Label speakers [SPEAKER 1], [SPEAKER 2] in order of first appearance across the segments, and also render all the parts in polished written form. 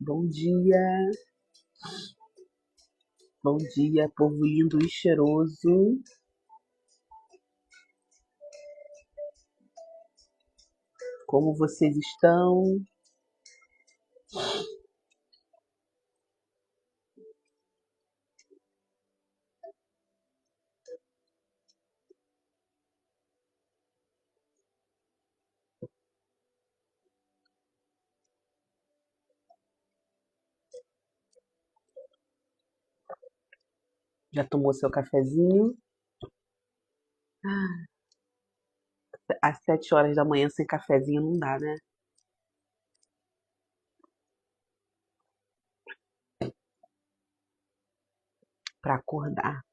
[SPEAKER 1] Bom dia, povo lindo e cheiroso. Como vocês estão? Já tomou seu cafezinho? Ah, às 7 horas da manhã sem cafezinho não dá, né? Para acordar.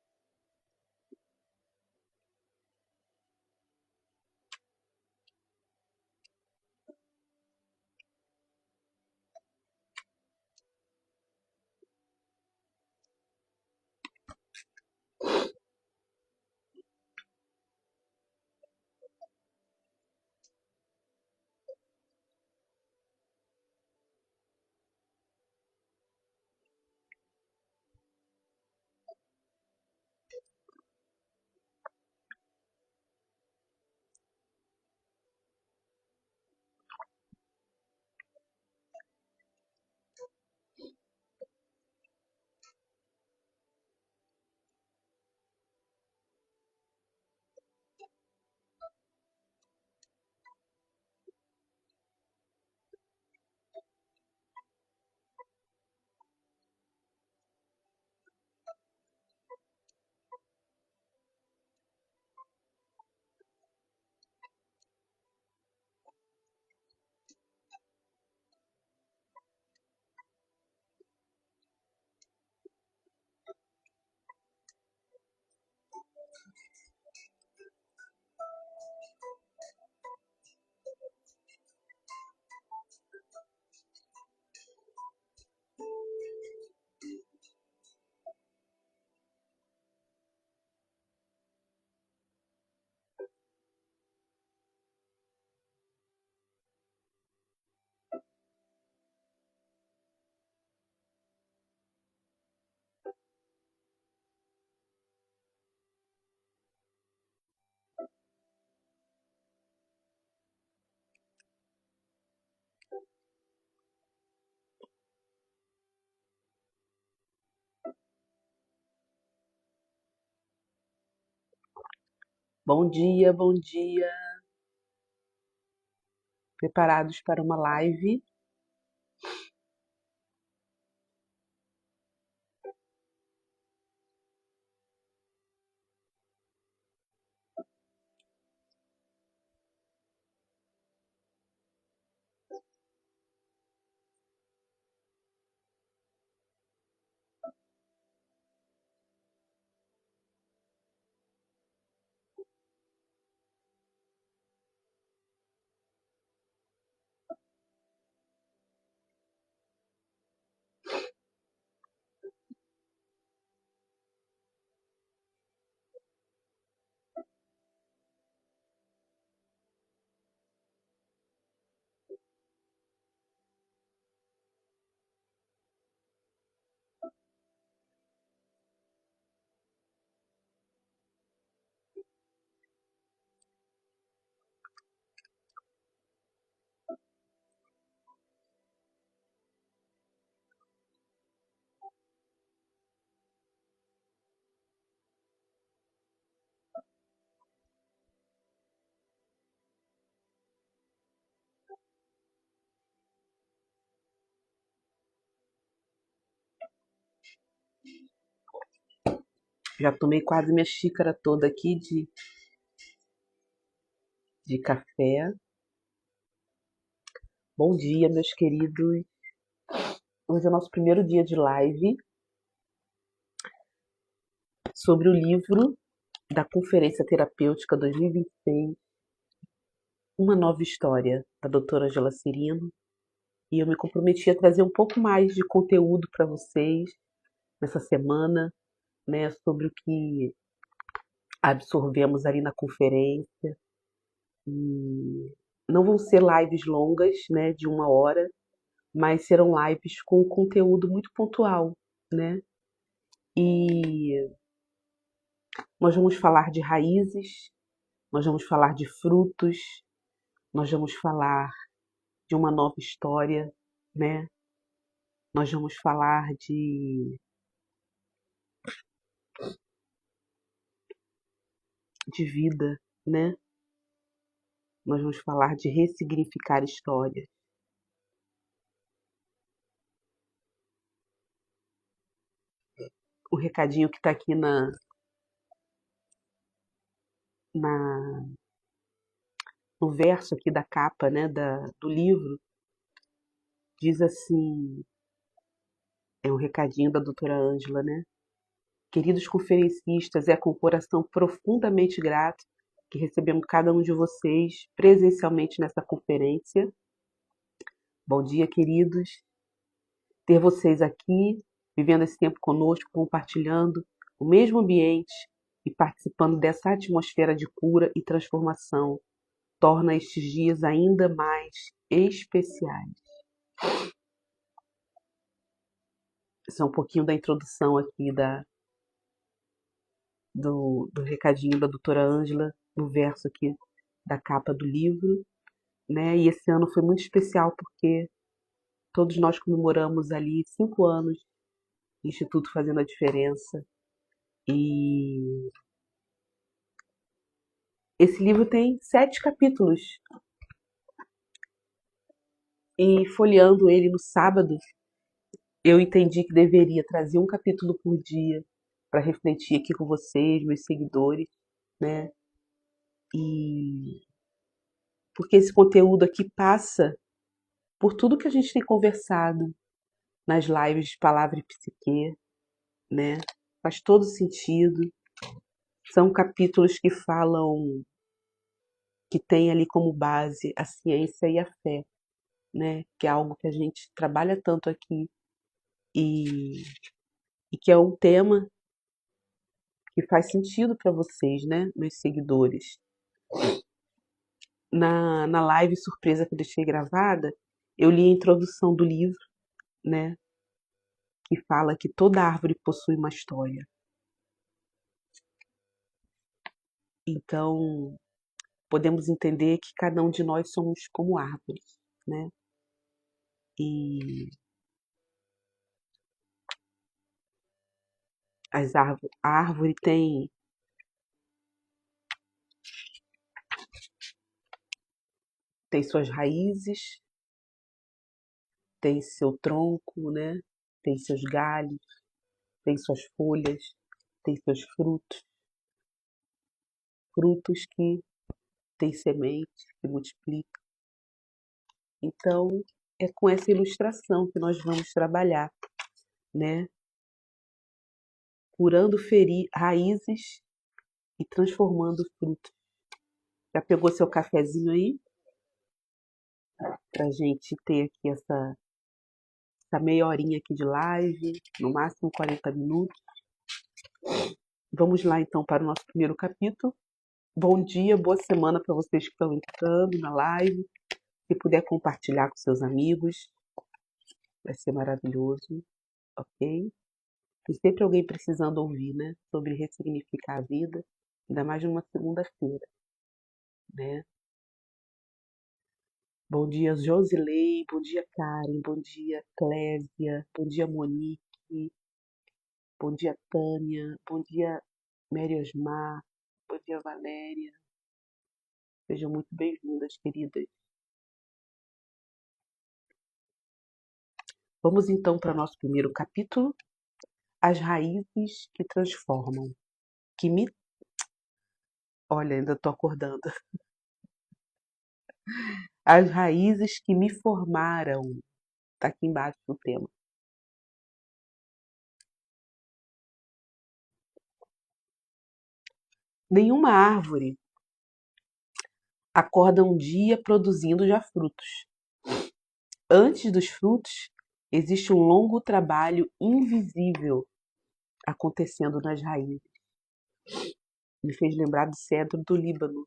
[SPEAKER 1] Bom dia, bom dia. Preparados para uma live? Já tomei quase minha xícara toda aqui de café. Bom dia, meus queridos. Hoje é o nosso primeiro dia de live sobre o livro da Conferência Terapêutica 2026, Uma Nova História, da doutora Angela Cirino. E eu me comprometi a trazer um pouco mais de conteúdo para vocês nessa semana, né, sobre o que absorvemos ali na conferência. E não vão ser lives longas, né, de 1 hora, mas serão lives com conteúdo muito pontual, né? E nós vamos falar de raízes, nós vamos falar de frutos, nós vamos falar de uma nova história, né? Nós vamos falar de vida, né? Nós vamos falar de ressignificar histórias. O recadinho que está aqui na, no verso aqui da capa, né, do livro, diz assim, é um recadinho da doutora Ângela, né? Queridos conferencistas, é com o coração profundamente grato que recebemos cada um de vocês presencialmente nessa conferência. Bom dia, queridos. Ter vocês aqui, vivendo esse tempo conosco, compartilhando o mesmo ambiente e participando dessa atmosfera de cura e transformação, torna estes dias ainda mais especiais. Esse é um pouquinho da introdução aqui do recadinho da doutora Ângela, no verso aqui da capa do livro, né? E esse ano foi muito especial porque todos nós comemoramos ali 5 anos do Instituto Fazendo a Diferença. E esse livro tem 7 capítulos. E folheando ele no sábado, eu entendi que deveria trazer um capítulo por dia para refletir aqui com vocês, meus seguidores, né? E porque esse conteúdo aqui passa por tudo que a gente tem conversado nas lives de Palavra e Psique, né? Faz todo sentido. São capítulos que falam, que tem ali como base a ciência e a fé, né? Que é algo que a gente trabalha tanto aqui e, e que é um tema que faz sentido para vocês, né? Meus seguidores. Na live surpresa que eu deixei gravada, eu li a introdução do livro, né? Que fala que toda árvore possui uma história. Então, podemos entender que cada um de nós somos como árvores, né? E a árvore tem suas raízes, tem seu tronco, né? Tem seus galhos, tem suas folhas, tem seus frutos, frutos que têm sementes, que multiplicam. Então, é com essa ilustração que nós vamos trabalhar, né? Curando raízes e transformando frutos. Já pegou seu cafezinho aí? Pra gente ter aqui essa meia horinha aqui de live, no máximo 40 minutos. Vamos lá então para o nosso primeiro capítulo. Bom dia, boa semana para vocês que estão entrando na live. Se puder compartilhar com seus amigos, vai ser maravilhoso, ok? Tem sempre alguém precisando ouvir, né? Sobre ressignificar a vida, ainda mais numa segunda-feira, né? Bom dia, Josilei, bom dia, Karen, bom dia, Clésia, bom dia, Monique, bom dia, Tânia, bom dia, Mary Osmar, bom dia, Valéria. Sejam muito bem-vindas, queridas. Vamos então para o nosso primeiro capítulo, as raízes que transformam, que me... Olha, ainda estou acordando. As raízes que me formaram, está aqui embaixo no tema. Nenhuma árvore acorda um dia produzindo já frutos. Antes dos frutos, existe um longo trabalho invisível acontecendo nas raízes. Me fez lembrar do cedro do Líbano,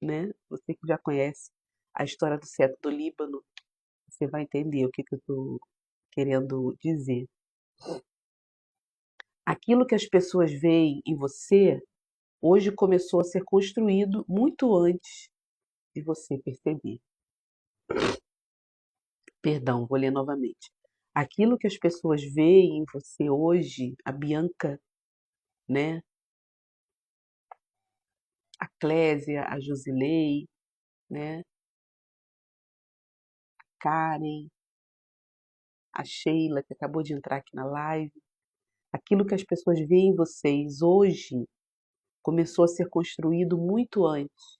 [SPEAKER 1] né? Você que já conhece a história do cedro do Líbano, você vai entender o que eu estou querendo dizer. Aquilo que as pessoas veem em você, hoje começou a ser construído muito antes de você perceber. Perdão, vou ler novamente. Aquilo que as pessoas veem em você hoje, a Bianca, né? A Clésia, a Josilei, né? Karen, a Sheila, que acabou de entrar aqui na live. Aquilo que as pessoas veem em vocês hoje começou a ser construído muito antes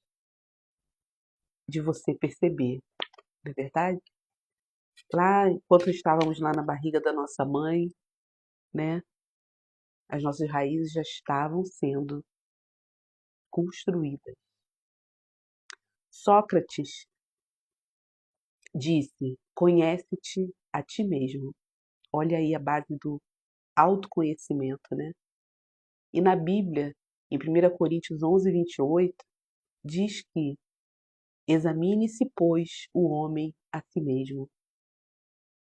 [SPEAKER 1] de você perceber, não é verdade? Lá, enquanto estávamos lá na barriga da nossa mãe, né? As nossas raízes já estavam sendo construídas. Sócrates disse: conhece-te a ti mesmo. Olha aí a base do autoconhecimento, né? E na Bíblia, em 1 Coríntios 11:28, diz que examine-se, pois, o homem a si mesmo.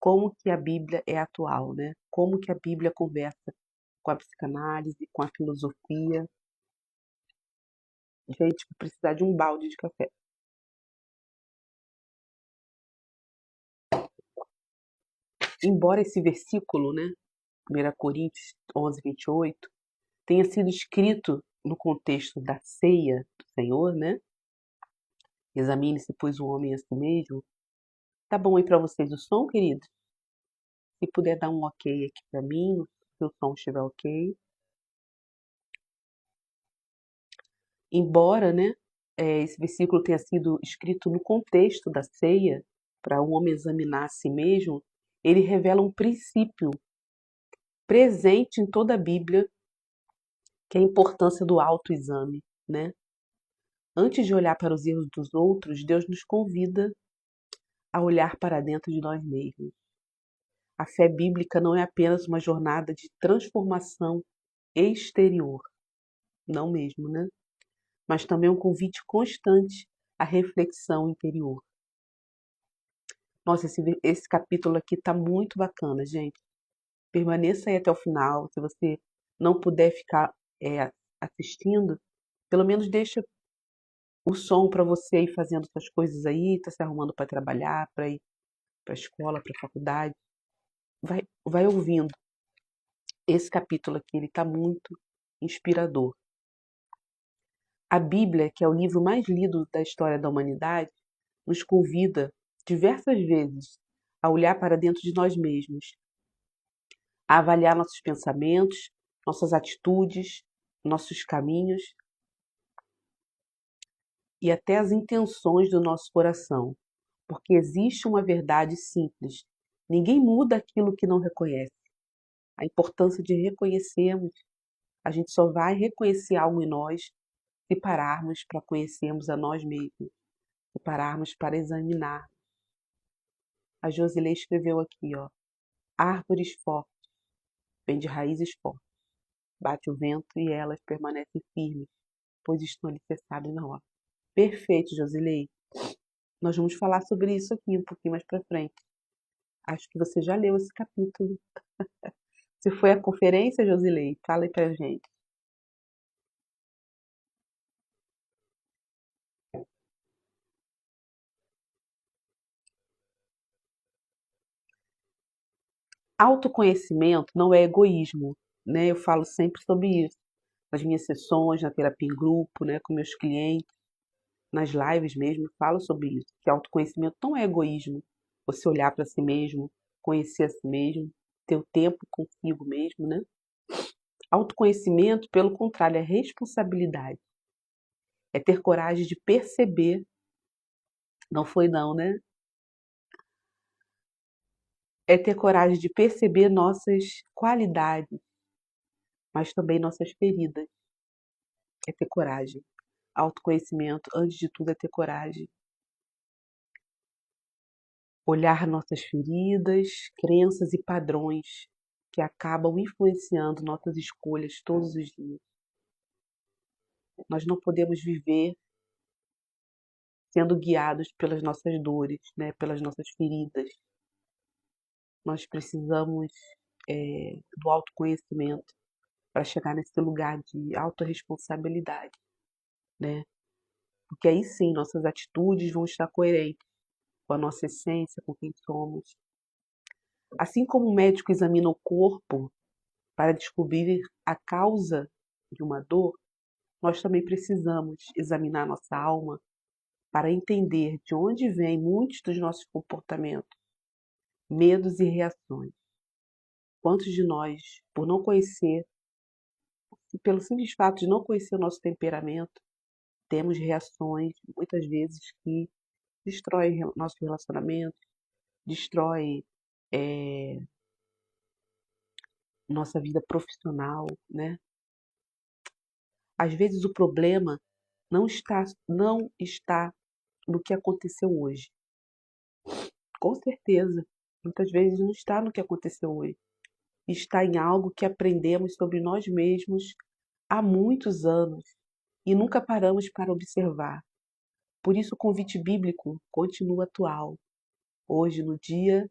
[SPEAKER 1] Como que a Bíblia é atual, né? Como que a Bíblia conversa com a psicanálise, com a filosofia. Gente, vou precisar de um balde de café. Embora esse versículo, né, 1 Coríntios 11:28, tenha sido escrito no contexto da ceia do Senhor, né? Examine-se, pois, o homem a si mesmo. Tá bom aí para vocês o som, querido? Se puder dar um ok aqui para mim, se o som estiver ok. Embora, né, esse versículo tenha sido escrito no contexto da ceia, para o homem examinar a si mesmo, ele revela um princípio presente em toda a Bíblia, que é a importância do autoexame, né? Antes de olhar para os erros dos outros, Deus nos convida a olhar para dentro de nós mesmos. A fé bíblica não é apenas uma jornada de transformação exterior, não mesmo, né? Mas também um convite constante à reflexão interior. Nossa, esse capítulo aqui tá muito bacana, gente. Permaneça aí até o final. Se você não puder ficar assistindo, pelo menos deixa o som para você ir fazendo suas coisas aí, tá se arrumando para trabalhar, para ir para a escola, para a faculdade. Vai ouvindo. Esse capítulo aqui, ele tá muito inspirador. A Bíblia, que é o livro mais lido da história da humanidade, nos convida diversas vezes a olhar para dentro de nós mesmos, a avaliar nossos pensamentos, nossas atitudes, nossos caminhos e até as intenções do nosso coração, porque existe uma verdade simples: ninguém muda aquilo que não reconhece. A importância de reconhecermos, a gente só vai reconhecer algo em nós se pararmos para conhecermos a nós mesmos, se pararmos para examinar. A Josilei escreveu aqui, ó: árvores fortes, vêm de raízes fortes, bate o vento e elas permanecem firmes, pois estão alicerçadas na rocha. Perfeito, Josilei. Nós vamos falar sobre isso aqui um pouquinho mais para frente. Acho que você já leu esse capítulo. Se foi a conferência, Josilei, fala aí pra gente. Autoconhecimento não é egoísmo, né? Eu falo sempre sobre isso. Nas minhas sessões, na terapia em grupo, né, com meus clientes, nas lives mesmo, eu falo sobre isso. Que autoconhecimento não é egoísmo. Você olhar para si mesmo, conhecer a si mesmo, ter o tempo consigo mesmo, né? Autoconhecimento, pelo contrário, é responsabilidade. É ter coragem de perceber. Não foi não, né? É ter coragem de perceber nossas qualidades, mas também nossas feridas. É ter coragem. Autoconhecimento, antes de tudo, é ter coragem. Olhar nossas feridas, crenças e padrões que acabam influenciando nossas escolhas todos os dias. Nós não podemos viver sendo guiados pelas nossas dores, né, pelas nossas feridas. Nós precisamos do autoconhecimento para chegar nesse lugar de autorresponsabilidade, né? Porque aí sim nossas atitudes vão estar coerentes com a nossa essência, com quem somos. Assim como o médico examina o corpo para descobrir a causa de uma dor, nós também precisamos examinar nossa alma para entender de onde vêm muitos dos nossos comportamentos, medos e reações. Quantos de nós, por não conhecer, pelo simples fato de não conhecer o nosso temperamento, temos reações, muitas vezes, que destroem nossos relacionamentos, destrói nossa vida profissional, né? Às vezes o problema não está no que aconteceu hoje. Com certeza, muitas vezes não está no que aconteceu hoje. Está em algo que aprendemos sobre nós mesmos há muitos anos e nunca paramos para observar. Por isso o convite bíblico continua atual. Hoje, no dia,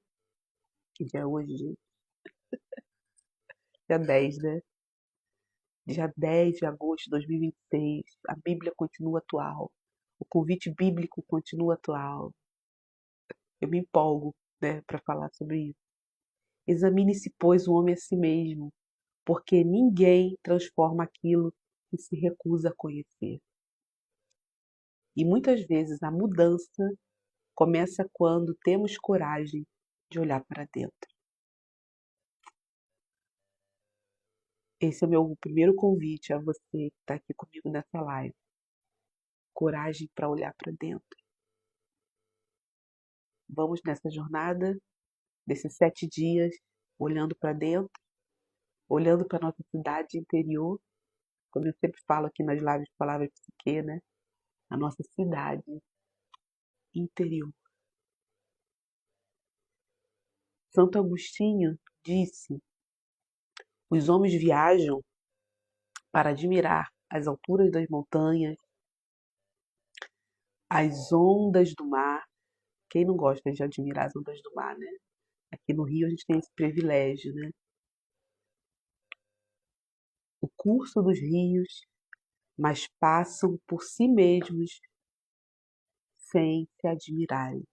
[SPEAKER 1] que dia é hoje, gente? Dia 10, né? Dia 10 de agosto de 2026, a Bíblia continua atual. O convite bíblico continua atual. Eu me empolgo, né, para falar sobre isso. Examine-se, pois, o homem a si mesmo, porque ninguém transforma aquilo que se recusa a conhecer. E muitas vezes a mudança começa quando temos coragem de olhar para dentro. Esse é o meu primeiro convite a você que está aqui comigo nessa live. Coragem para olhar para dentro. Vamos nessa jornada desses 7 dias, olhando para dentro, olhando para nossa cidade interior, como eu sempre falo aqui nas lives de Palavra de Psique, né? A nossa cidade interior. Santo Agostinho disse: os homens viajam para admirar as alturas das montanhas, as ondas do mar. Quem não gosta de admirar as ondas do mar, né? Aqui no Rio a gente tem esse privilégio, né? O curso dos rios, mas passam por si mesmos sem se admirarem.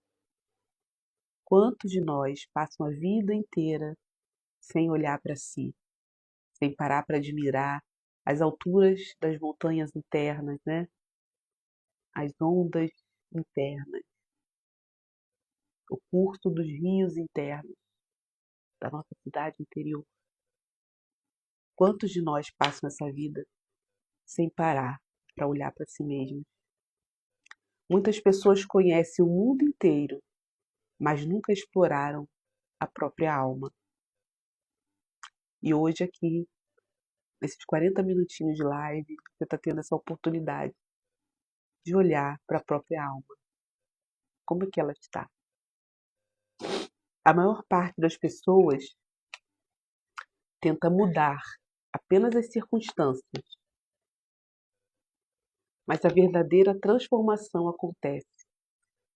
[SPEAKER 1] Quantos de nós passam a vida inteira sem olhar para si, sem parar para admirar as alturas das montanhas internas, né? As ondas internas, o curso dos rios internos da nossa cidade interior. Quantos de nós passam essa vida sem parar para olhar para si mesmos? Muitas pessoas conhecem o mundo inteiro, mas nunca exploraram a própria alma. E hoje aqui, nesses 40 minutinhos de live, você está tendo essa oportunidade de olhar para a própria alma. Como é que ela está? A maior parte das pessoas tenta mudar apenas as circunstâncias, mas a verdadeira transformação acontece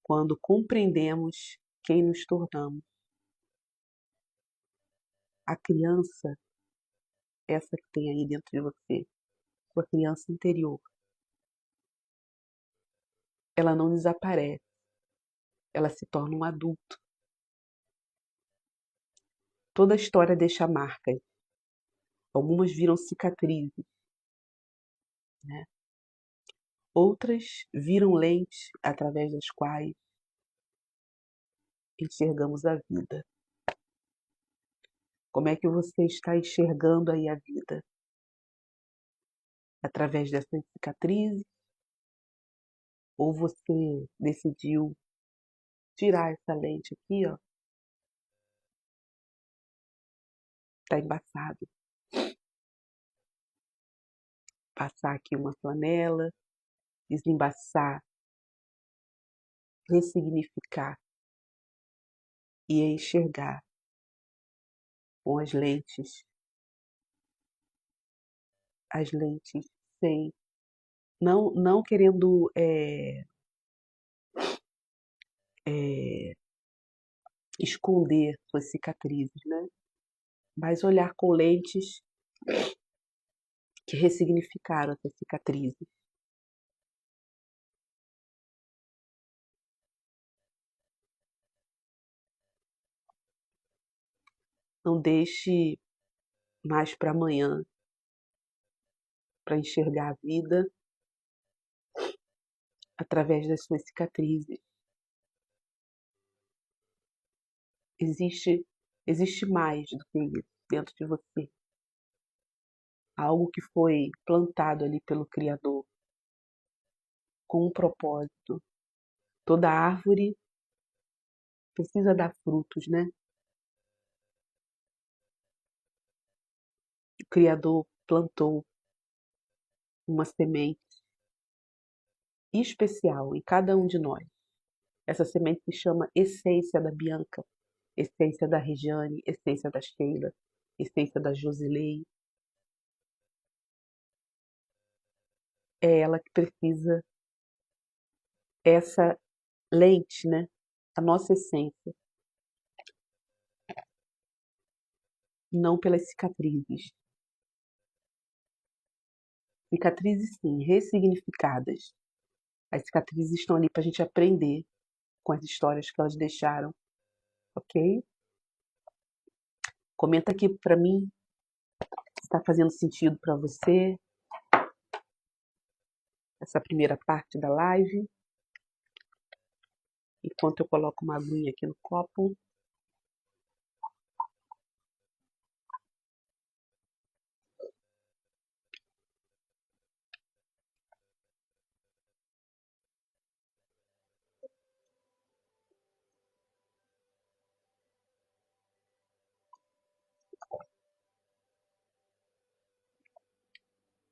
[SPEAKER 1] quando compreendemos quem nos tornamos. A criança, essa que tem aí dentro de você, sua criança interior, ela não desaparece, ela se torna um adulto. Toda a história deixa marcas, algumas viram cicatrizes, né? Outras viram lentes através das quais enxergamos a vida. Como é que você está enxergando aí a vida? Através dessas cicatrizes? Ou você decidiu tirar essa lente aqui, ó? Tá embaçado. Passar aqui uma flanela, desembaçar, ressignificar e enxergar com as lentes sem, não querendo esconder suas cicatrizes, né? Mas olhar com lentes que ressignificaram essas cicatrizes. Não deixe mais para amanhã para enxergar a vida através das suas cicatrizes. Existe mais do que isso dentro de você. Algo que foi plantado ali pelo Criador com um propósito. Toda árvore precisa dar frutos, né? O Criador plantou uma semente especial em cada um de nós. Essa semente se chama essência da Bianca, essência da Regiane, essência da Sheila, essência da Josilei. É ela que precisa essa lente, né? A nossa essência, não pelas cicatrizes. Cicatrizes sim, ressignificadas. As cicatrizes estão ali para a gente aprender com as histórias que elas deixaram, ok? Comenta aqui para mim se está fazendo sentido para você essa primeira parte da live. Enquanto eu coloco uma aguinha aqui no copo.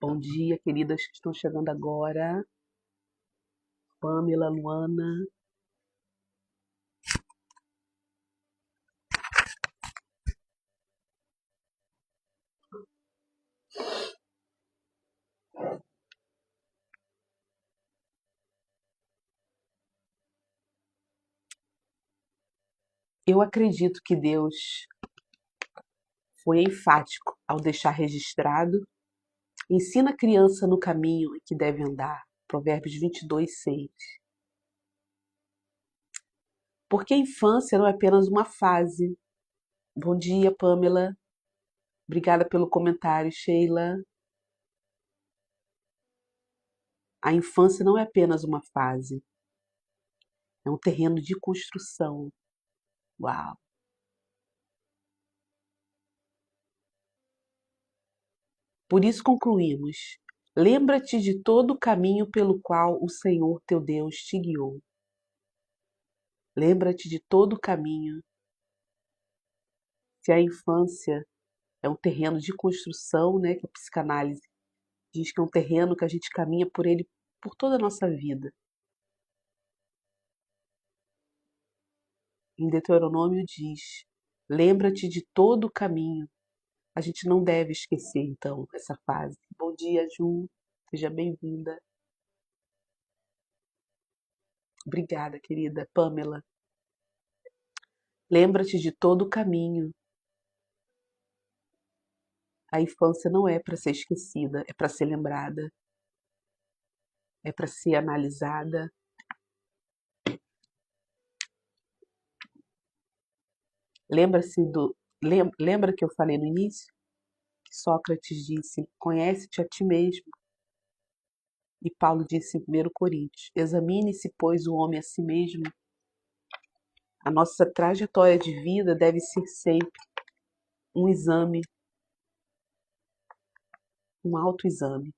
[SPEAKER 1] Bom dia, queridas que estão chegando agora. Pamela, Luana. Eu acredito que Deus foi enfático ao deixar registrado: ensina a criança no caminho em que deve andar. Provérbios 22:6. Porque a infância não é apenas uma fase. Bom dia, Pamela. Obrigada pelo comentário, Sheila. A infância não é apenas uma fase. É um terreno de construção. Uau! Por isso concluímos: lembra-te de todo o caminho pelo qual o Senhor teu Deus te guiou. Lembra-te de todo o caminho. Se a infância é um terreno de construção, né, que a psicanálise diz que é um terreno que a gente caminha por ele por toda a nossa vida. Em Deuteronômio diz: lembra-te de todo o caminho. A gente não deve esquecer, então, essa fase. Bom dia, Ju. Seja bem-vinda. Obrigada, querida Pamela. Lembra-te de todo o caminho. A infância não é para ser esquecida, é para ser lembrada, é para ser analisada. Lembra que eu falei no início? Que Sócrates disse: conhece-te a ti mesmo. E Paulo disse em 1 Coríntios: examine-se, pois, o homem a si mesmo. A nossa trajetória de vida deve ser sempre um exame, um autoexame.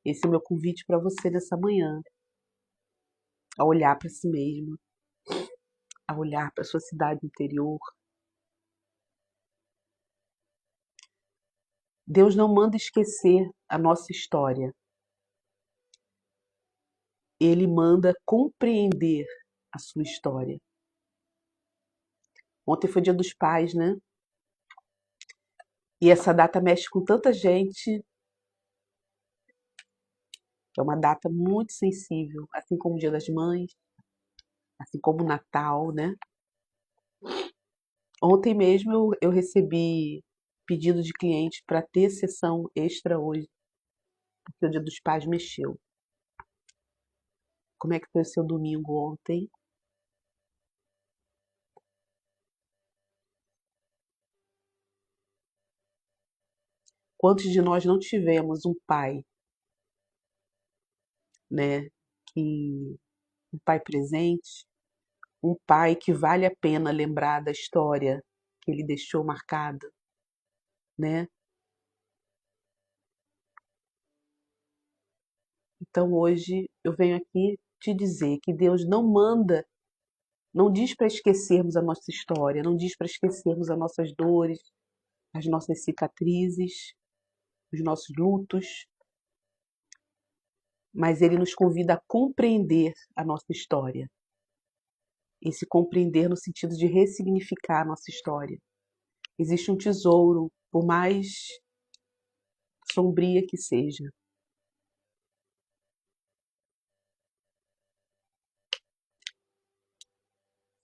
[SPEAKER 1] Esse é o meu convite para você nessa manhã, a olhar para si mesmo, a olhar para a sua cidade interior. Deus não manda esquecer a nossa história. Ele manda compreender a sua história. Ontem foi Dia dos Pais, né? E essa data mexe com tanta gente. É uma data muito sensível, assim como o Dia das Mães. assim como o Natal, né? Ontem mesmo eu recebi pedido de cliente para ter sessão extra hoje, porque o Dia dos Pais mexeu. Como é que foi o seu domingo ontem? Quantos de nós não tivemos um pai, né? Que um pai presente, um pai que vale a pena lembrar da história que ele deixou marcada, né? Então hoje eu venho aqui te dizer que Deus não manda, não diz para esquecermos a nossa história, não diz para esquecermos as nossas dores, as nossas cicatrizes, os nossos lutos, mas Ele nos convida a compreender a nossa história. E se compreender no sentido de ressignificar a nossa história. Existe um tesouro, por mais sombria que seja.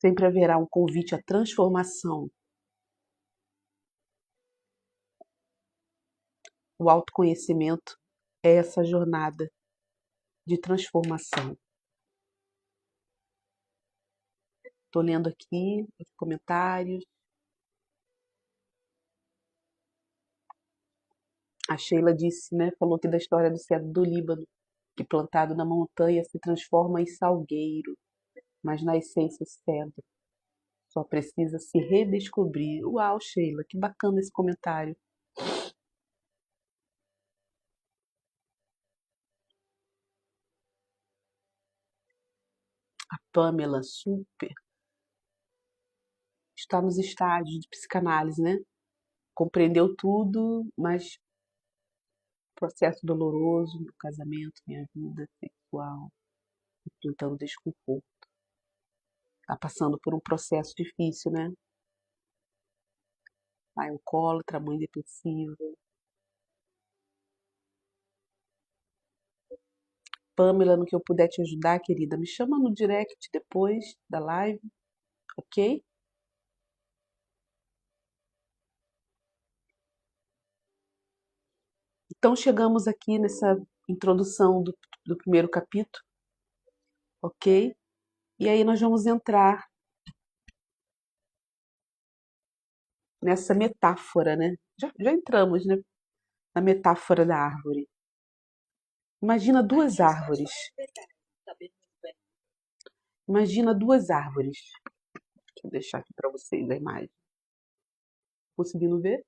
[SPEAKER 1] Sempre haverá um convite à transformação. O autoconhecimento é essa jornada de transformação. Estou lendo aqui os comentários. A Sheila disse, né, falou aqui da história do cedro do Líbano, que plantado na montanha se transforma em salgueiro, mas na essência cedro. Só precisa se redescobrir. Uau, Sheila, que bacana esse comentário. A Pamela, super. Está nos estágios de psicanálise, né? Compreendeu tudo, mas processo doloroso no casamento, minha vida sexual, enfrentando desconforto. Está passando por um processo difícil, né? Pai alcoólatra, mãe depressiva. Pamela, no que eu puder te ajudar, querida, me chama no direct depois da live, ok? Então chegamos aqui nessa introdução do primeiro capítulo, ok? E aí nós vamos entrar nessa metáfora, né? Já entramos, né, na metáfora da árvore. Imagina duas árvores. Imagina duas árvores. Deixa eu deixar aqui para vocês a imagem. Conseguindo ver?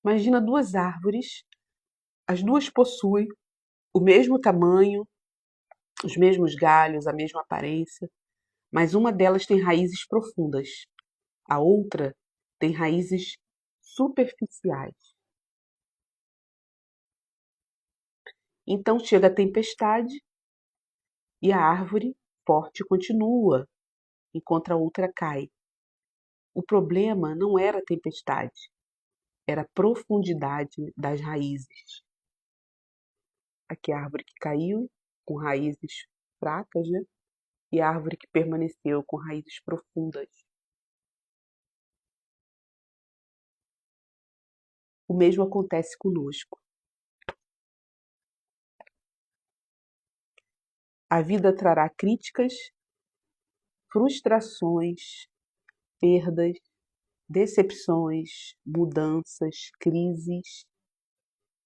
[SPEAKER 1] Imagina duas árvores. As duas possuem o mesmo tamanho, os mesmos galhos, a mesma aparência, mas uma delas tem raízes profundas. A outra tem raízes superficiais. Então chega a tempestade e a árvore forte continua, enquanto a outra cai. O problema não era a tempestade, era a profundidade das raízes. Aqui a árvore que caiu, com raízes fracas, né? E a árvore que permaneceu com raízes profundas. O mesmo acontece conosco. A vida trará críticas, frustrações, perdas, decepções, mudanças, crises.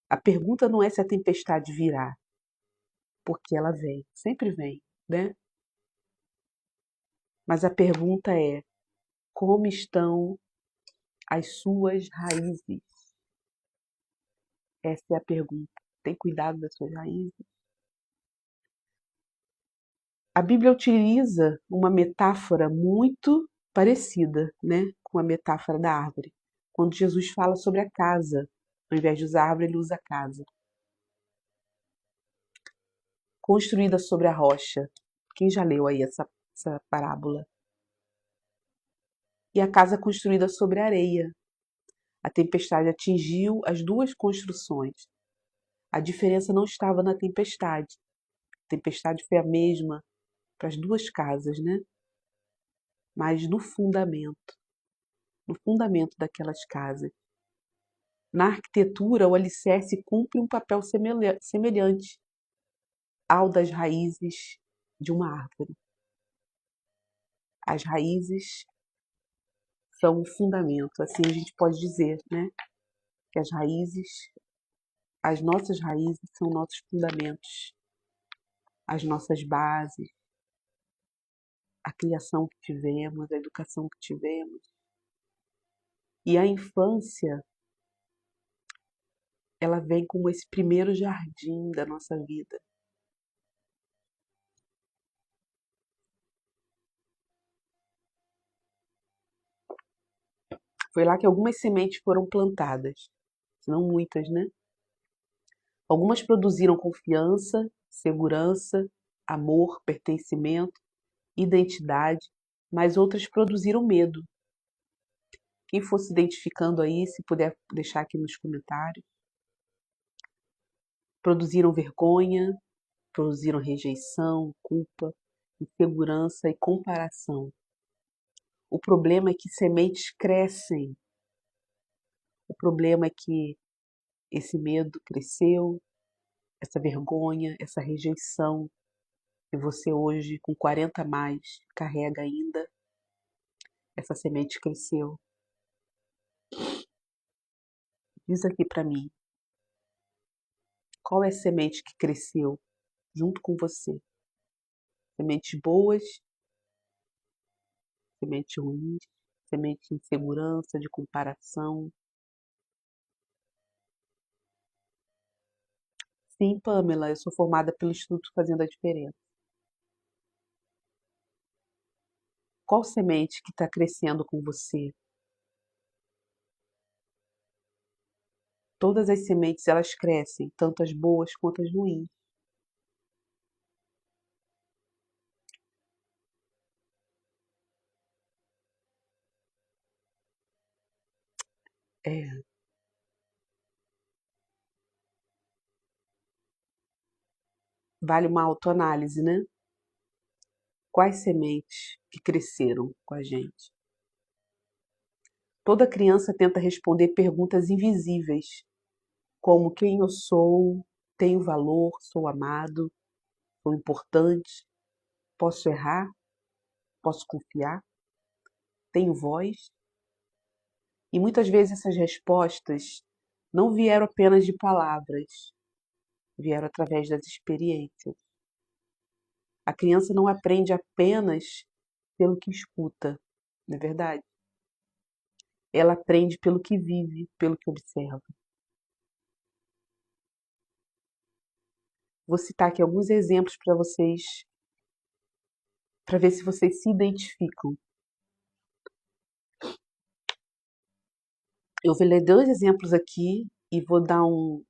[SPEAKER 1] A pergunta não é se a tempestade virá, porque ela vem, sempre vem, né? Mas a pergunta é: como estão as suas raízes? Essa é a pergunta. Tem cuidado das suas raízes? A Bíblia utiliza uma metáfora muito parecida, né, com a metáfora da árvore. Quando Jesus fala sobre a casa, ao invés de usar árvore, ele usa a casa. Construída sobre a rocha. Quem já leu aí essa parábola? E a casa construída sobre a areia. A tempestade atingiu as duas construções. A diferença não estava na tempestade. A tempestade foi a mesma para as duas casas, né? Mas no fundamento daquelas casas. Na arquitetura, o alicerce cumpre um papel semelhante ao das raízes de uma árvore. As raízes são o fundamento, assim a gente pode dizer, né? Que as nossas raízes são nossos fundamentos, as nossas bases, a criação que tivemos, a educação que tivemos. E a infância, ela vem como esse primeiro jardim da nossa vida. Foi lá que algumas sementes foram plantadas, se não muitas, né? Algumas produziram confiança, segurança, amor, pertencimento, identidade, mas outras produziram medo. Quem for se identificando aí, se puder deixar aqui nos comentários. Produziram vergonha, produziram rejeição, culpa, insegurança e comparação. O problema é que sementes crescem. O problema é que esse medo cresceu, essa vergonha, essa rejeição que você hoje, com 40 a mais, carrega ainda. Essa semente cresceu. Diz aqui para mim, qual é a semente que cresceu junto com você? Sementes boas, sementes ruins, semente de insegurança, de comparação. Sim, Pamela, eu sou formada pelo Instituto Fazendo a Diferença. Qual semente que está crescendo com você? Todas as sementes, elas crescem, tanto as boas quanto as ruins. É, vale uma autoanálise, né? Quais sementes que cresceram com a gente? Toda criança tenta responder perguntas invisíveis, como quem eu sou, tenho valor, sou amado, sou importante, posso errar, posso confiar, tenho voz. E muitas vezes essas respostas não vieram apenas de palavras, vieram através das experiências. A criança não aprende apenas pelo que escuta, não é verdade? Ela aprende pelo que vive, pelo que observa. Vou citar aqui alguns exemplos para vocês, para ver se vocês se identificam. Eu vou ler dois exemplos aqui e vou dar um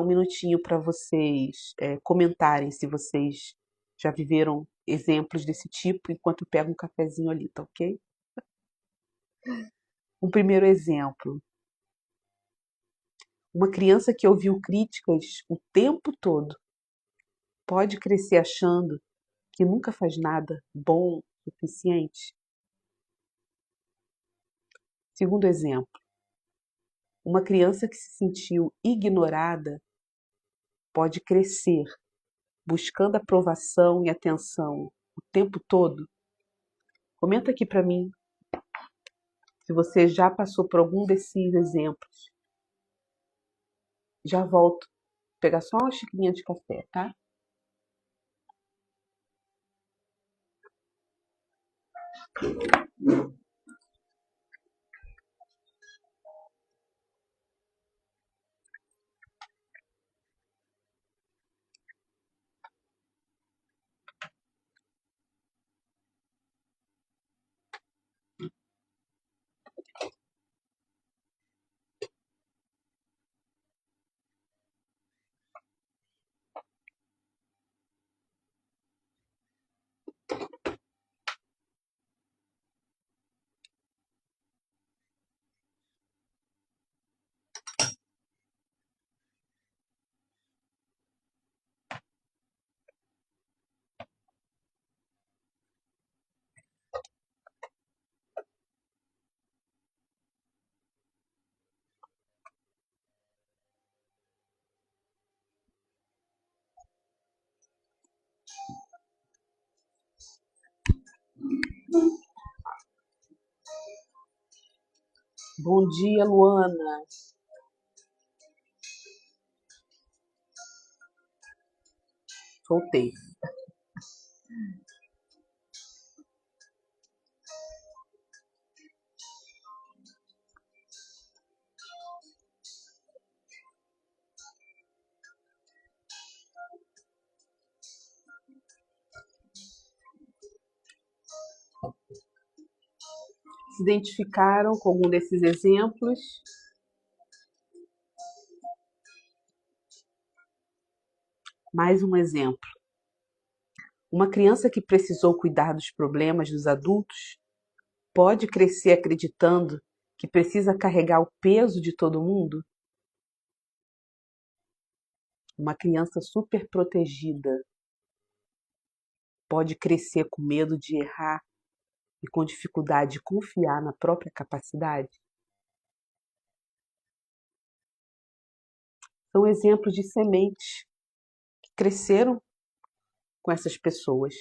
[SPEAKER 1] minutinho para vocês comentarem se vocês já viveram exemplos desse tipo enquanto eu pego um cafezinho ali, tá ok? Um primeiro exemplo. Uma criança que ouviu críticas o tempo todo pode crescer achando que nunca faz nada bom o suficiente? Segundo exemplo. Uma criança que se sentiu ignorada pode crescer buscando aprovação e atenção o tempo todo? Comenta aqui para mim se você já passou por algum desses exemplos. Já volto. Vou pegar só uma xicrinha de café, tá? Bom dia, Luana. Soltei. Se identificaram com algum desses exemplos? Mais um exemplo. Uma criança que precisou cuidar dos problemas dos adultos pode crescer acreditando que precisa carregar o peso de todo mundo? Uma criança super protegida pode crescer com medo de errar e com dificuldade de confiar na própria capacidade? São exemplos de sementes que cresceram com essas pessoas.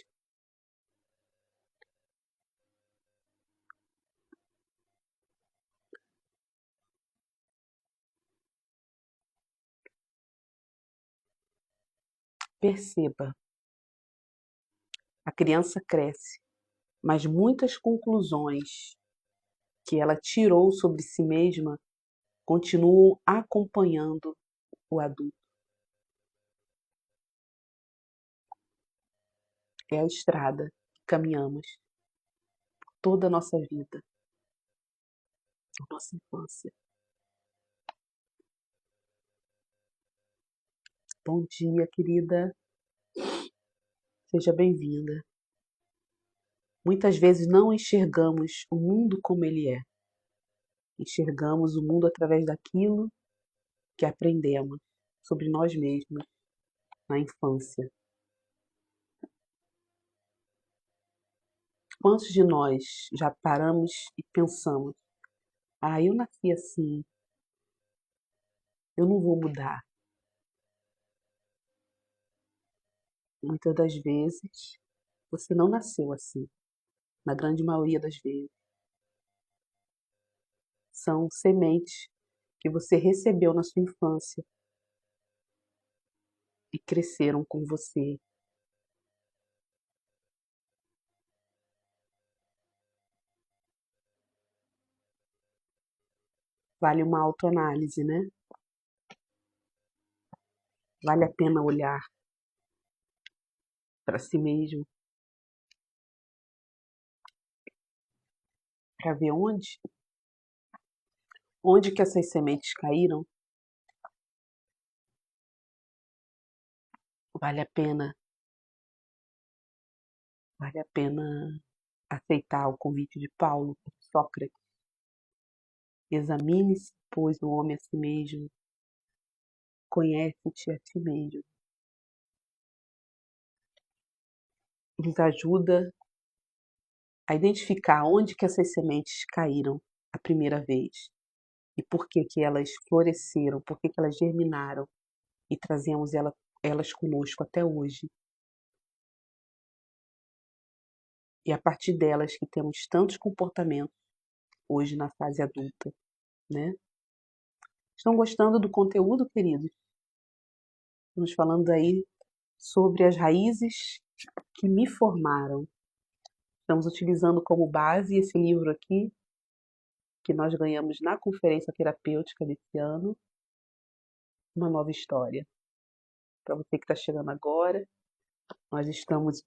[SPEAKER 1] Perceba, a criança cresce, mas muitas conclusões que ela tirou sobre si mesma continuam acompanhando o adulto. É a estrada que caminhamos toda a nossa vida, a nossa infância. Bom dia, querida. Seja bem-vinda. Muitas vezes não enxergamos o mundo como ele é. Enxergamos o mundo através daquilo que aprendemos sobre nós mesmos na infância. Quantos de nós já paramos e pensamos: ah, eu nasci assim, eu não vou mudar? Muitas das vezes você não nasceu assim, na grande maioria das vezes. São sementes que você recebeu na sua infância e cresceram com você. Vale uma autoanálise, né? Vale a pena olhar para si mesmo para ver onde que essas sementes caíram. Vale a pena, vale a pena aceitar o convite de Paulo, Sócrates. Examine-se, pois, o homem a si mesmo, conhece-te a ti mesmo. Nos ajuda a identificar onde que essas sementes caíram a primeira vez e por que que elas floresceram, por que que elas germinaram e trazemos elas conosco até hoje. E a partir delas que temos tantos comportamentos hoje na fase adulta, né? Estão gostando do conteúdo, queridos? Estamos falando aí sobre as raízes que me formaram. Estamos utilizando como base esse livro aqui, que nós ganhamos na conferência terapêutica desse ano, Uma Nova História. Para você que está chegando agora, nós estamos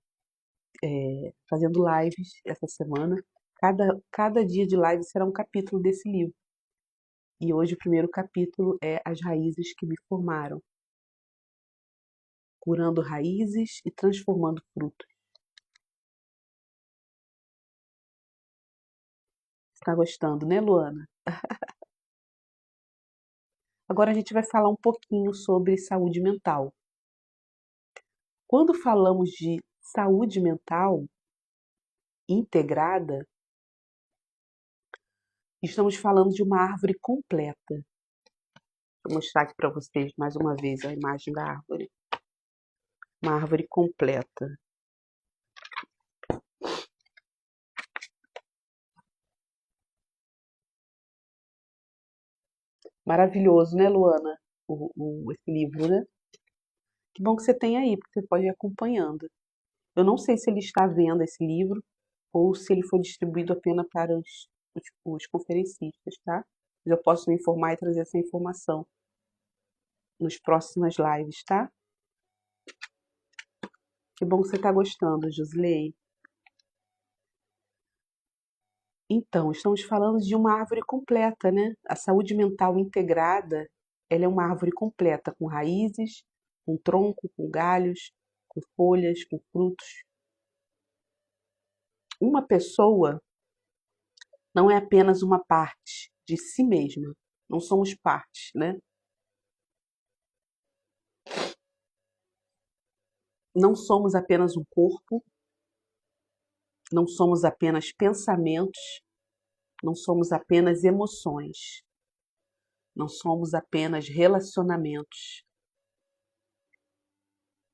[SPEAKER 1] fazendo lives essa semana. Cada dia de live será um capítulo desse livro. E hoje o primeiro capítulo é As Raízes que me formaram. Curando raízes e transformando frutos. Está gostando, né, Luana? Agora a gente vai falar um pouquinho sobre saúde mental. Quando falamos de saúde mental integrada, estamos falando de uma árvore completa. Vou mostrar aqui para vocês mais uma vez a imagem da árvore. Uma árvore completa. Maravilhoso, né, Luana? Esse livro, né? Que bom que você tem aí, porque você pode ir acompanhando. Eu não sei se ele está à venda esse livro ou se ele foi distribuído apenas para os conferencistas, tá? Mas eu posso me informar e trazer essa informação nos próximas lives, tá? Que bom que você está gostando, Josley. Então, estamos falando de uma árvore completa, né? A saúde mental integrada, ela é uma árvore completa, com raízes, com tronco, com galhos, com folhas, com frutos. Uma pessoa não é apenas uma parte de si mesma. Não somos partes, né? Não somos apenas um corpo, não somos apenas pensamentos, não somos apenas emoções, não somos apenas relacionamentos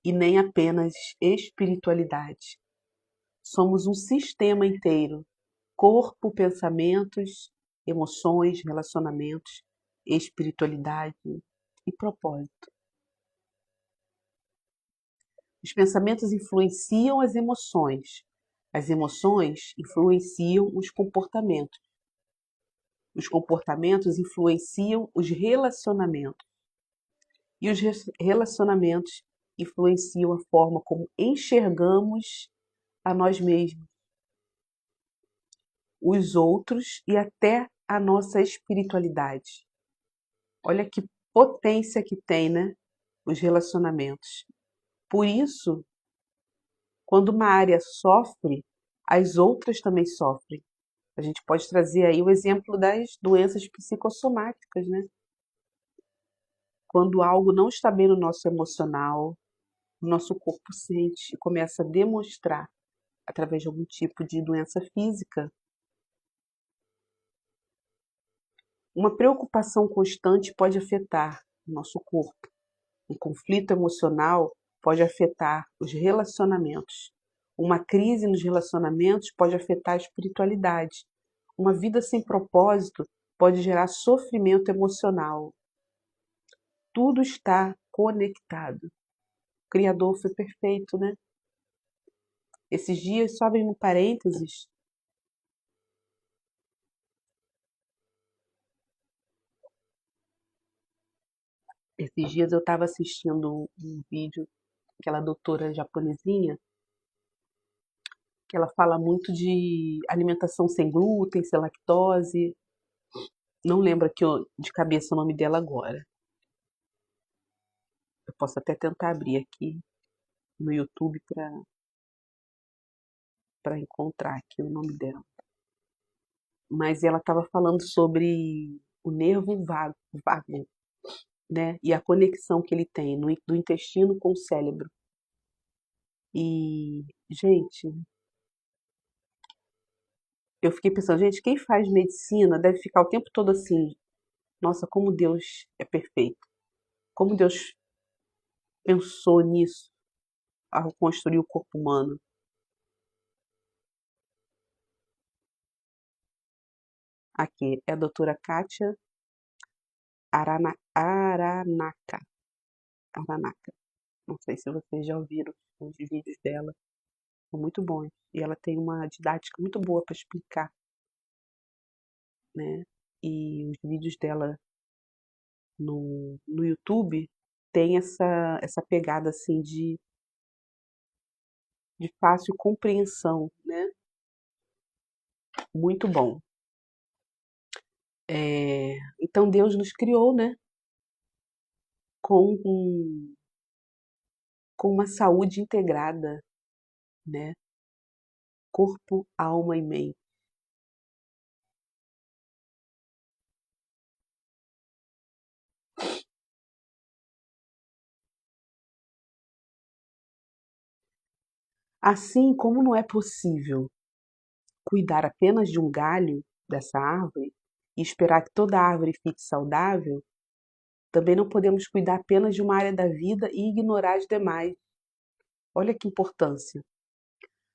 [SPEAKER 1] e nem apenas espiritualidade. Somos um sistema inteiro: corpo, pensamentos, emoções, relacionamentos, espiritualidade e propósito. Os pensamentos influenciam as emoções influenciam os comportamentos influenciam os relacionamentos e os relacionamentos influenciam a forma como enxergamos a nós mesmos, os outros e até a nossa espiritualidade. Olha que potência que tem, né? Os relacionamentos. Por isso, quando uma área sofre, as outras também sofrem. A gente pode trazer aí o exemplo das doenças psicossomáticas, né? Quando algo não está bem no nosso emocional, o nosso corpo sente e começa a demonstrar através de algum tipo de doença física. Uma preocupação constante pode afetar o nosso corpo. Um conflito emocional pode afetar os relacionamentos. Uma crise nos relacionamentos pode afetar a espiritualidade. Uma vida sem propósito pode gerar sofrimento emocional. Tudo está conectado. O Criador foi perfeito, né? Esses dias, só abrindo um parênteses, esses dias eu estava assistindo um vídeo, aquela doutora japonesinha, que ela fala muito de alimentação sem glúten, sem lactose. Não lembro aqui de cabeça o nome dela agora. Eu posso até tentar abrir aqui no YouTube para encontrar aqui o nome dela. Mas ela estava falando sobre o nervo vago, né? E a conexão que ele tem do intestino com o cérebro. E, gente, eu fiquei pensando, gente, quem faz medicina deve ficar o tempo todo assim, nossa, como Deus é perfeito. Como Deus pensou nisso ao construir o corpo humano. Aqui é a doutora Kátia Aranaka. Aranaka. Não sei se vocês já ouviram os vídeos dela. São muito bons. E ela tem uma didática muito boa para explicar, né? E os vídeos dela no YouTube tem essa pegada assim de fácil compreensão, né? Muito bom. Então Deus nos criou, né? Com, com uma saúde integrada, né? Corpo, alma e mente. Assim como não é possível cuidar apenas de um galho dessa árvore e esperar que toda a árvore fique saudável, também não podemos cuidar apenas de uma área da vida e ignorar as demais. Olha que importância.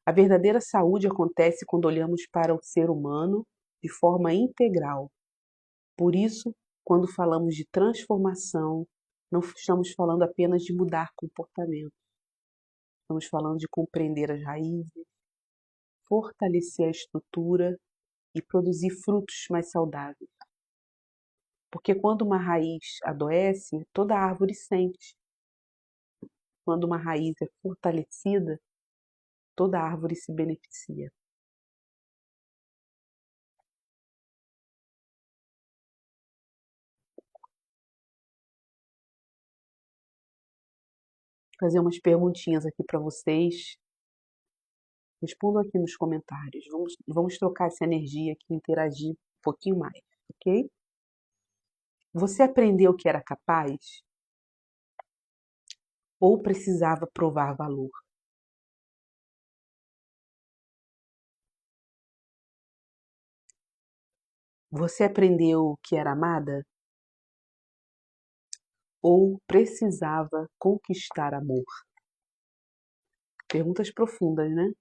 [SPEAKER 1] A verdadeira saúde acontece quando olhamos para o ser humano de forma integral. Por isso, Quando falamos de transformação, não estamos falando apenas de mudar comportamento. Estamos falando de compreender as raízes, fortalecer a estrutura e produzir frutos mais saudáveis. Porque quando uma raiz adoece, toda a árvore sente. Quando uma raiz é fortalecida, toda a árvore se beneficia. Vou fazer umas perguntinhas aqui para vocês. Respondam aqui nos comentários. Vamos trocar essa energia aqui, interagir um pouquinho mais, ok? Você aprendeu que era capaz ou precisava provar valor? Você aprendeu que era amada ou precisava conquistar amor? Perguntas profundas, né?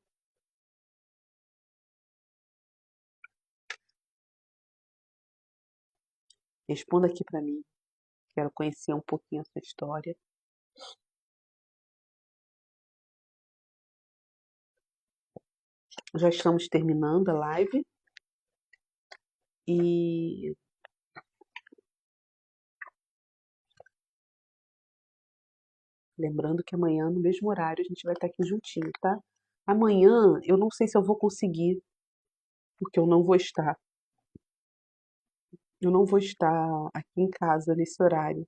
[SPEAKER 1] Responda aqui para mim. Quero conhecer um pouquinho a sua história. Já estamos terminando a live. E lembrando que amanhã, no mesmo horário, a gente vai estar aqui juntinho, tá? Amanhã eu não sei se eu vou conseguir, porque eu não vou estar. Eu não vou estar aqui em casa nesse horário.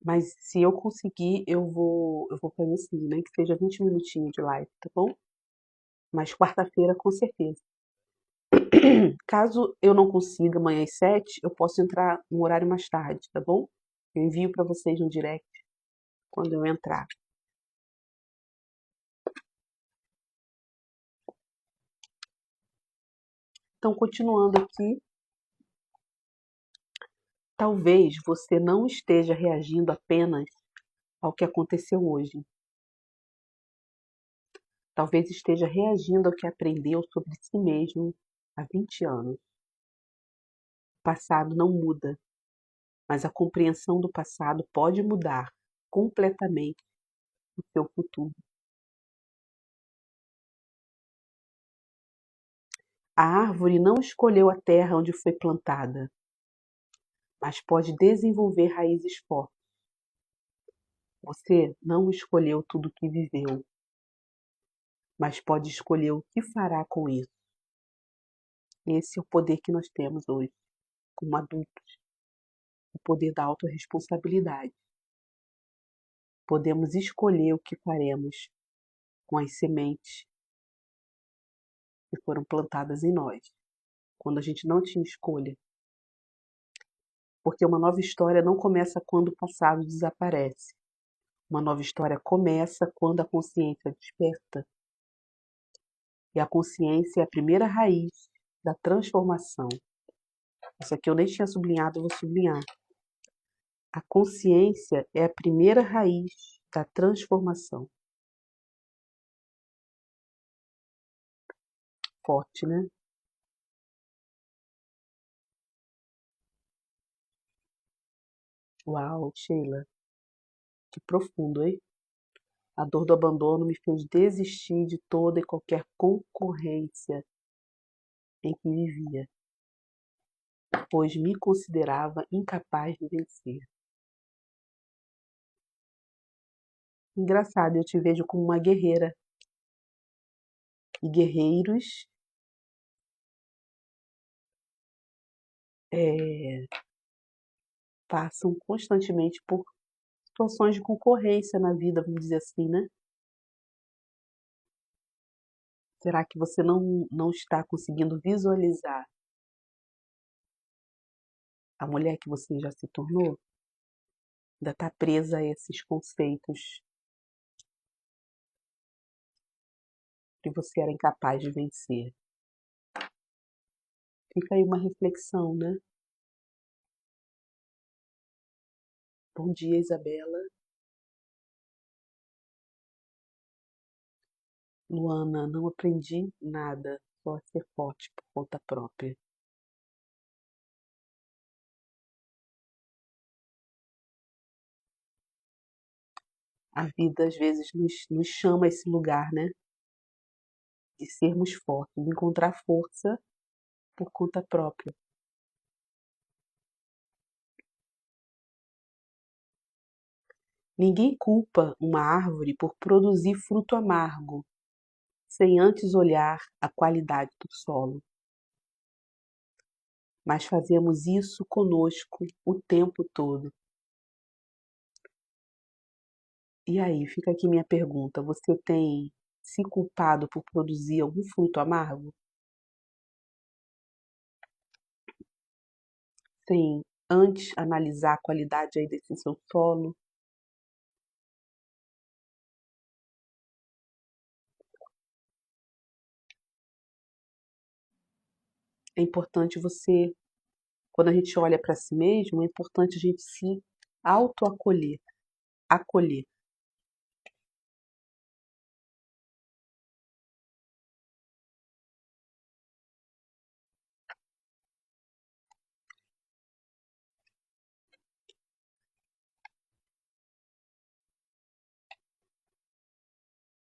[SPEAKER 1] Mas se eu conseguir, eu vou fazer sim, nem que seja 20 minutinhos de live, tá bom? Mas quarta-feira, com certeza. Caso eu não consiga amanhã às 7, eu posso entrar um horário mais tarde, tá bom? Eu envio para vocês no direct quando eu entrar. Então, continuando aqui, talvez você não esteja reagindo apenas ao que aconteceu hoje. Talvez esteja reagindo ao que aprendeu sobre si mesmo há 20 anos. O passado não muda, mas a compreensão do passado pode mudar completamente o seu futuro. A árvore não escolheu a terra onde foi plantada, mas pode desenvolver raízes fortes. Você não escolheu tudo o que viveu, mas pode escolher o que fará com isso. Esse é o poder que nós temos hoje, como adultos, o poder da autorresponsabilidade. Podemos escolher o que faremos com as sementes que foram plantadas em nós, quando a gente não tinha escolha. Porque uma nova história não começa quando o passado desaparece. Uma nova história começa quando a consciência desperta. E a consciência é a primeira raiz da transformação. Isso aqui eu nem tinha sublinhado, eu vou sublinhar. A consciência é a primeira raiz da transformação. Forte, né? Uau, Sheila, que profundo, hein? A dor do abandono me fez desistir de toda e qualquer concorrência em que vivia, pois me considerava incapaz de vencer. Engraçado, eu te vejo como uma guerreira. E guerreiros é, passam constantemente por situações de concorrência na vida, vamos dizer assim, né? Será que você não está conseguindo visualizar a mulher que você já se tornou? Ainda está presa a esses conceitos que você era incapaz de vencer. Fica aí uma reflexão, né? Bom dia, Isabela. Luana, não aprendi nada, só a ser forte por conta própria. A vida às vezes nos chama a esse lugar, né? De sermos fortes, de encontrar força por conta própria. Ninguém culpa uma árvore por produzir fruto amargo, sem antes olhar a qualidade do solo. Mas fazemos isso conosco o tempo todo. E aí, fica aqui minha pergunta: você tem se culpado por produzir algum fruto amargo? Sem antes analisar a qualidade aí desse seu solo? É importante você, quando a gente olha para si mesmo, é importante a gente se autoacolher, acolher.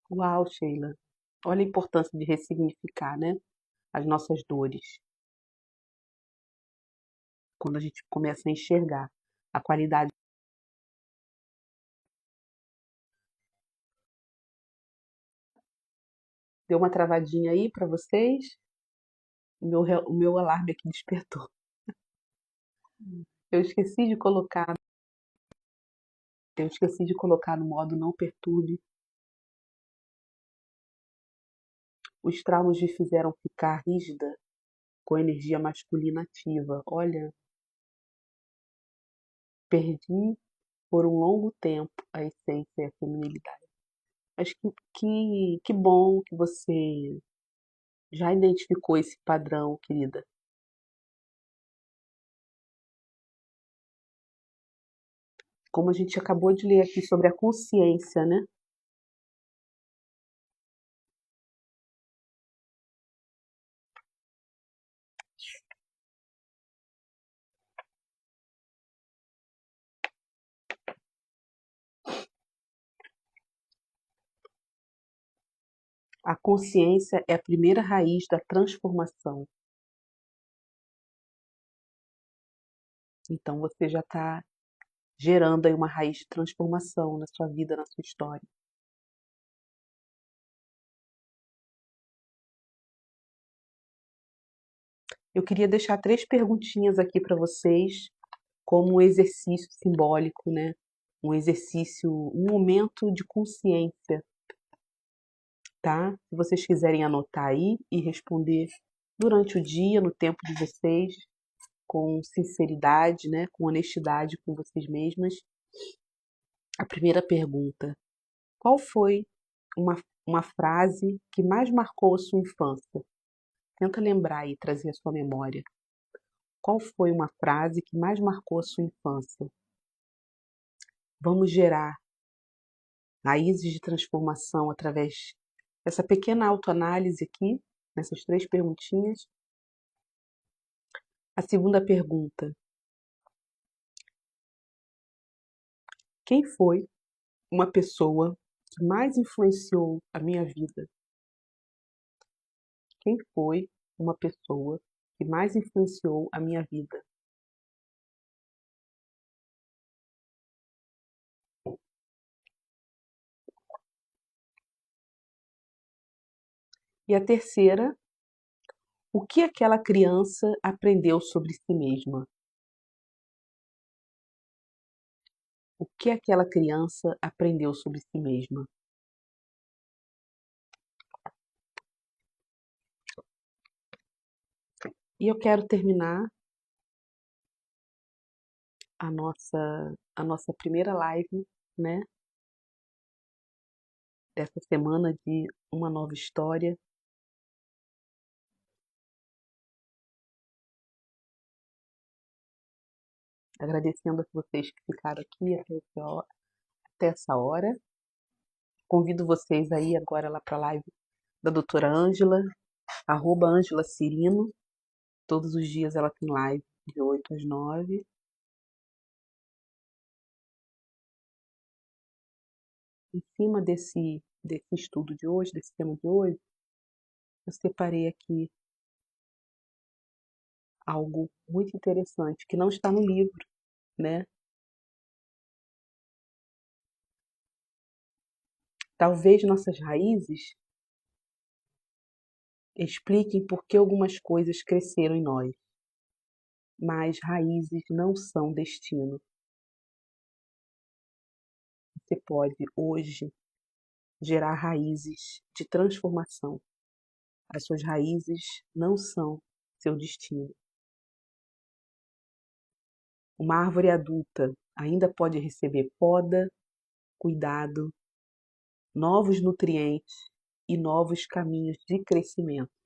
[SPEAKER 1] Uau, Sheila, olha a importância de ressignificar, né, as nossas dores, quando a gente começa a enxergar a qualidade. Deu uma travadinha aí para vocês? O meu alarme aqui despertou. Eu esqueci de colocar, eu esqueci de colocar no modo não perturbe. Os traumas me fizeram ficar rígida com energia masculina ativa. Olha, perdi por um longo tempo a essência e a feminilidade. Acho que bom que você já identificou esse padrão, querida. Como a gente acabou de ler aqui sobre a consciência, né? A consciência é a primeira raiz da transformação. Então você já está gerando aí uma raiz de transformação na sua vida, na sua história. Eu queria deixar 3 perguntinhas aqui para vocês, como um exercício simbólico, né? Um exercício, um momento de consciência, tá? Se vocês quiserem anotar aí e responder durante o dia, no tempo de vocês, com sinceridade, né? Com honestidade com vocês mesmas. A primeira pergunta: qual foi uma, uma frase que mais marcou a sua infância? Tenta lembrar e trazer a sua memória. Qual foi uma frase que mais marcou a sua infância? Vamos gerar raízes de transformação através dessa pequena autoanálise aqui, nessas 3 perguntinhas. A segunda pergunta: quem foi uma pessoa que mais influenciou a minha vida? Quem foi uma pessoa que mais influenciou a minha vida? E a terceira: o que aquela criança aprendeu sobre si mesma? O que aquela criança aprendeu sobre si mesma? E eu quero terminar a nossa primeira live, né, dessa semana de Uma Nova História, agradecendo a vocês que ficaram aqui até essa hora. Convido vocês aí agora lá para a live da doutora Ângela, @Ângela Cirino. Todos os dias ela tem live de 8 às 9. em cima desse estudo de hoje, desse tema de hoje, eu separei aqui algo muito interessante, que não está no livro, né? Talvez nossas raízes expliquem por que algumas coisas cresceram em nós, mas raízes não são destino. Você pode hoje gerar raízes de transformação. As suas raízes não são seu destino. Uma árvore adulta ainda pode receber poda, cuidado, novos nutrientes e novos caminhos de crescimento.